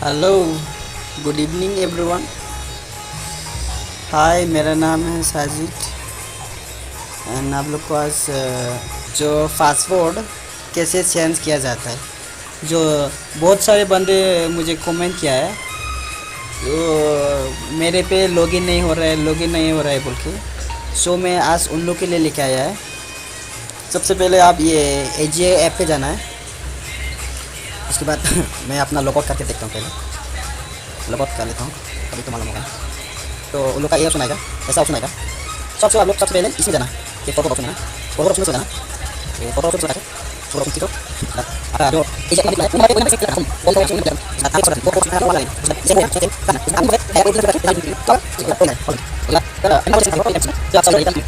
Hello, good evening everyone. Hi, मेरा नाम है साजिद एंड आप लोग को आज जो पासवर्ड कैसे चेंज किया जाता है, जो बहुत सारे बंदे मुझे कमेंट किया है, तो मेरे पे लॉगिन नहीं हो रहा है बोल के। सो मैं आज उन लोग के लिए लेके आया है। सबसे पहले आप ये एजीए ऐप पे जाना है। उसके बाद मैं अपना लॉगआउट करके देखता हूँ, पहले लॉगआउट कर लेता हूँ, अभी तो मालूम होगा। तो उन लोग का ये ऑप्शन आएगा, ऐसा ऑप्शन आएगा। सबसे आप लोग सबसे पहले इसमें जाना, ये फोटो ऑप्शन है, फोटो ऑप्शन में जाना, ये फोटो ऑप्शन से फोटो ऑप्शन को आता जो इसे अभी लाइक उन्होंने कोई सेट हम फोटो ऑप्शन में जाना, आप फोटो ऑप्शन में वाला है इसे मैं चेक करना इसे आप है कोई तरह का तो कोई नहीं तो मैं बोल सकता हूँ कि आप सब रेडी कर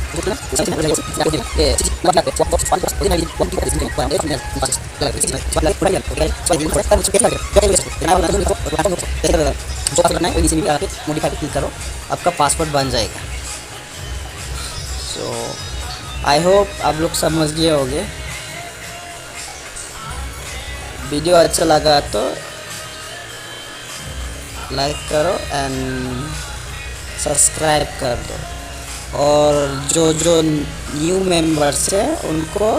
ये मतलब पे फोटो ऑप्शन को कोई नहीं वन की इसमें कोई एक मिनट बस लगा पूरा यार ओके सो ये फोटो कुछ कैसे लगे क्या मैं वाला तो जो आप करना है वही इसमें आके मॉडिफाई पे क्लिक करो, आपका पासवर्ड बन जाएगा। सो आई होप आप लोग समझ गए होंगे। वीडियो अच्छा लगा तो लाइक करो एंड सब्सक्राइब कर दो, और जो जो न्यू मेंबर्स हैं उनको